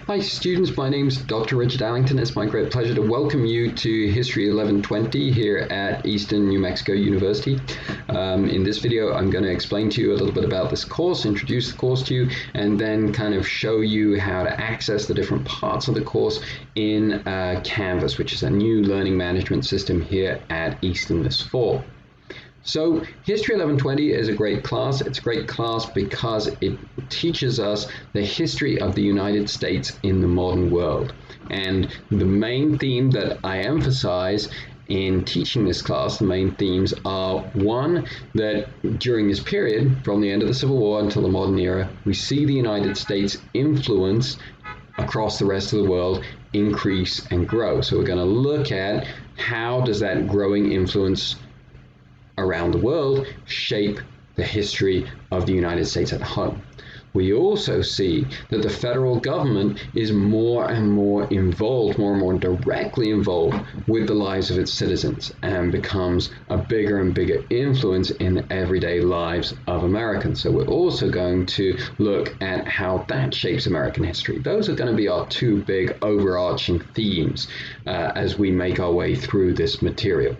Hi students, my name is Dr. Richard Allington. It's my great pleasure to welcome you to History 1120 here at Eastern New Mexico University. In this video I'm going to explain to you a little bit about this course, introduce the course to you, and then kind of show you how to access the different parts of the course in Canvas, which is a new learning management system here at Eastern this fall. So History 1120 is a great class. It's a great class because it teaches us the history of the United States in the modern world. And the main theme that I emphasize in teaching this class, the main themes are, one, that during this period, from the end of the Civil War until the modern era, we see the United States influence across the rest of the world increase and grow. So we're going to look at how does that growing influence around the world shape the history of the United States at home. We also see that the federal government is more and more involved, more and more directly involved with the lives of its citizens and becomes a bigger and bigger influence in the everyday lives of Americans. So we're also going to look at how that shapes American history. Those are going to be our two big overarching themes as we make our way through this material.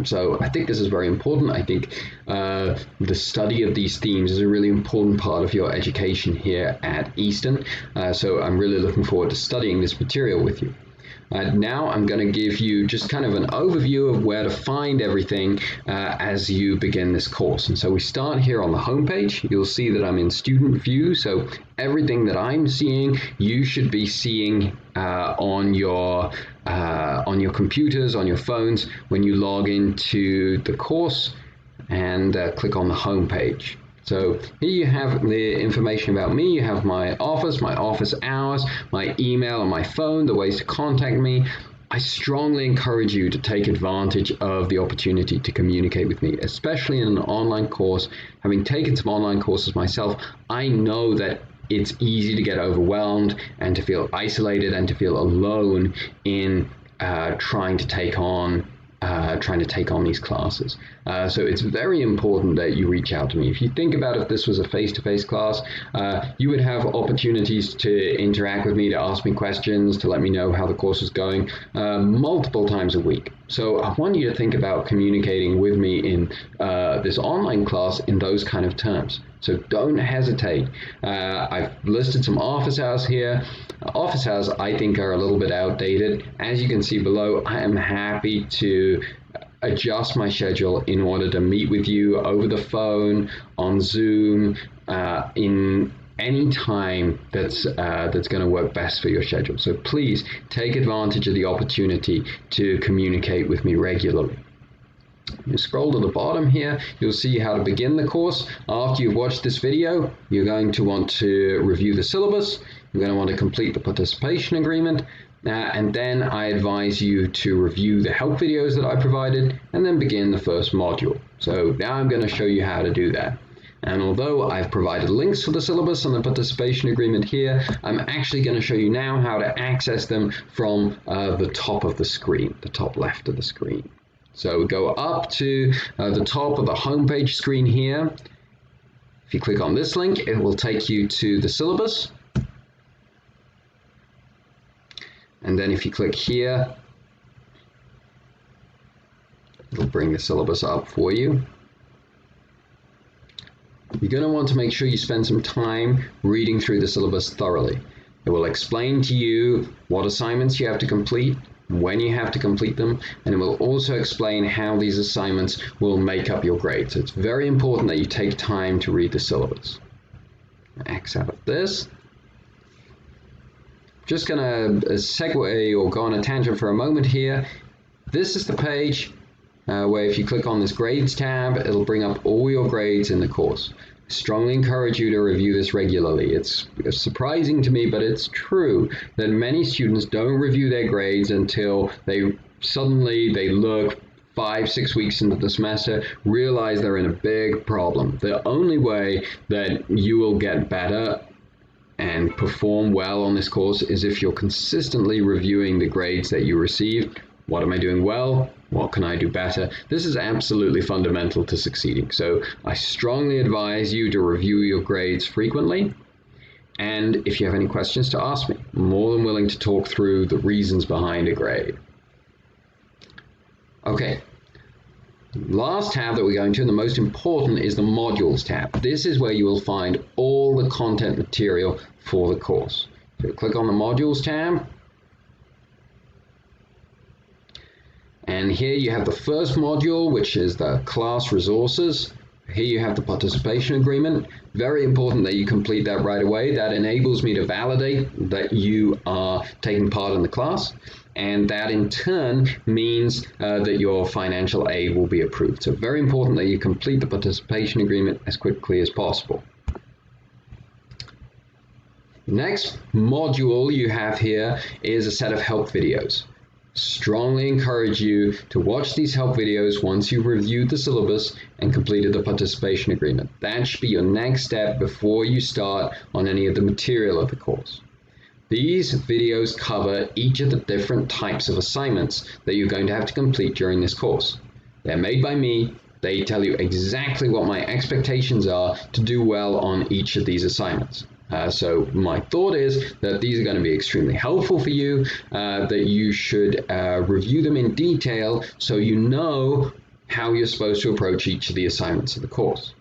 So I think this is very important. I think the study of these themes is a really important part of your education here at Eastern. So I'm really looking forward to studying this material with you. Now I'm going to give you just kind of an overview of where to find everything as you begin this course. And so we start here on the home page. You'll see that I'm in student view. So everything that I'm seeing, you should be seeing on your computers, on your phones, when you log into the course and click on the home page. So here you have the information about me. You have my office hours, my email and my phone, the ways to contact me. I strongly encourage you to take advantage of the opportunity to communicate with me, especially in an online course. Having taken some online courses myself, I know that it's easy to get overwhelmed and to feel isolated and to feel alone in trying to take on these classes. So it's very important that you reach out to me. If you think about if this was a face-to-face class, you would have opportunities to interact with me, to ask me questions, to let me know how the course is going multiple times a week. So I want you to think about communicating with me in this online class in those kind of terms. So don't hesitate. I've listed some office hours here. Office hours I think are a little bit outdated. As you can see below, I am happy to adjust my schedule in order to meet with you over the phone, on Zoom, in any time that's going to work best for your schedule. So please take advantage of the opportunity to communicate with me regularly. You scroll to the bottom here, you'll see how to begin the course. After you've watched this video, you're going to want to review the syllabus. You're going to want to complete the participation agreement. And then I advise you to review the help videos that I provided and then begin the first module. So now I'm going to show you how to do that. And although I've provided links for the syllabus and the participation agreement here, I'm actually going to show you now how to access them from the top of the screen, the top left of the screen. So we go up to the top of the homepage screen here. If you click on this link, it will take you to the syllabus. And then if you click here, it'll bring the syllabus up for you. You're going to want to make sure you spend some time reading through the syllabus thoroughly. It will explain to you what assignments you have to complete, when you have to complete them, and it will also explain how these assignments will make up your grade. So it's very important that you take time to read the syllabus. X out of this. Just going to segue or go on a tangent for a moment here. This is the page where if you click on this grades tab, it'll bring up all your grades in the course. I strongly encourage you to review this regularly. It's surprising to me, but it's true that many students don't review their grades until they look 5-6 weeks into the semester, realize they're in a big problem. The only way that you will get better and perform well on this course is if you're consistently reviewing the grades that you receive. What am I doing well? What can I do better? This is absolutely fundamental to succeeding. So I strongly advise you to review your grades frequently. And if you have any questions to ask me, I'm more than willing to talk through the reasons behind a grade. Okay, last tab that we're going to, and the most important, is the modules tab. This is where you will find all the content material for the course. So click on the modules tab. And here you have the first module, which is the class resources. Here you have the participation agreement. Very important that you complete that right away. That enables me to validate that you are taking part in the class. And that in turn means that your financial aid will be approved. So very important that you complete the participation agreement as quickly as possible. Next module you have here is a set of help videos. Strongly encourage you to watch these help videos once you've reviewed the syllabus and completed the participation agreement. That should be your next step before you start on any of the material of the course. These videos cover each of the different types of assignments that you're going to have to complete during this course. They're made by me. They tell you exactly what my expectations are to do well on each of these assignments. So my thought is that these are going to be extremely helpful for you, that you should review them in detail so you know how you're supposed to approach each of the assignments of the course.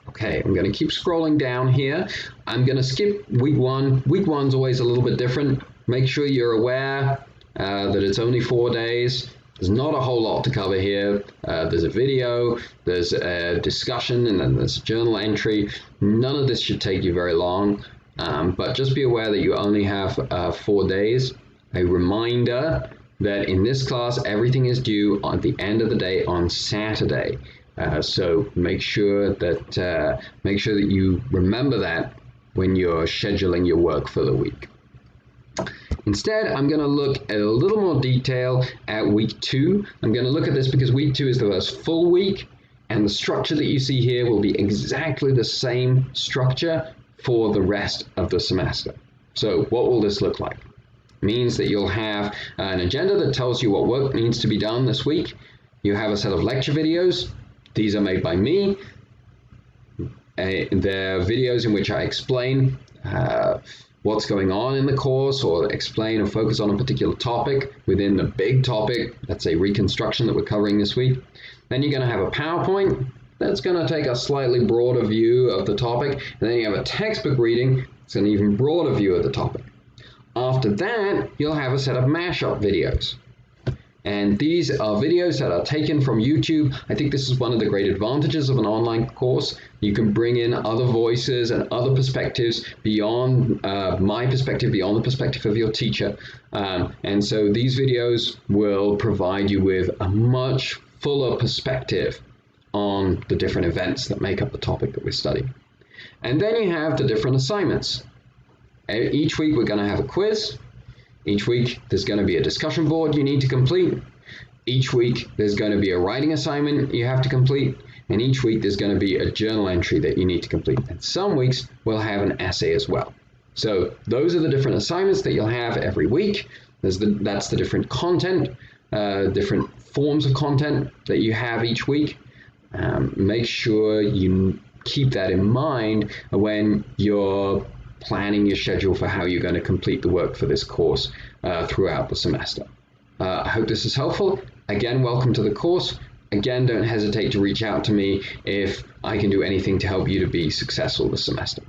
Okay, I'm going to keep scrolling down here. I'm going to skip week one. Week one's always a little bit different. Make sure you're aware that it's only 4 days. There's not a whole lot to cover here. There's a video, there's a discussion, and then there's a journal entry. None of this should take you very long, but just be aware that you only have 4 days. A reminder that in this class, everything is due at the end of the day on Saturday. So make sure that you remember that when you're scheduling your work for the week. Instead, I'm going to look at a little more detail at week 2. I'm going to look at this because week 2 is the first full week, and the structure that you see here will be exactly the same structure for the rest of the semester. So what will this look like? It means that you'll have an agenda that tells you what work needs to be done this week. You have a set of lecture videos. These are made by me. They're videos in which I explain what's going on in the course, or explain or focus on a particular topic within the big topic, let's say reconstruction that we're covering this week. Then you're going to have a PowerPoint that's going to take a slightly broader view of the topic, and then you have a textbook reading, it's an even broader view of the topic. After that, you'll have a set of mashup videos. And these are videos that are taken from YouTube. I think this is one of the great advantages of an online course. You can bring in other voices and other perspectives beyond my perspective, beyond the perspective of your teacher. And so these videos will provide you with a much fuller perspective on the different events that make up the topic that we're studying. And then you have the different assignments. Each week we're going to have a quiz. Each week there's going to be a discussion board you need to complete. Each week there's going to be a writing assignment you have to complete. And each week there's going to be a journal entry that you need to complete. And some weeks we'll have an essay as well. So those are the different assignments that you'll have every week. That's the different content, different forms of content that you have each week. Make sure you keep that in mind when you're planning your schedule for how you're going to complete the work for this course throughout the semester. I hope this is helpful. Again, welcome to the course. Again, don't hesitate to reach out to me if I can do anything to help you to be successful this semester.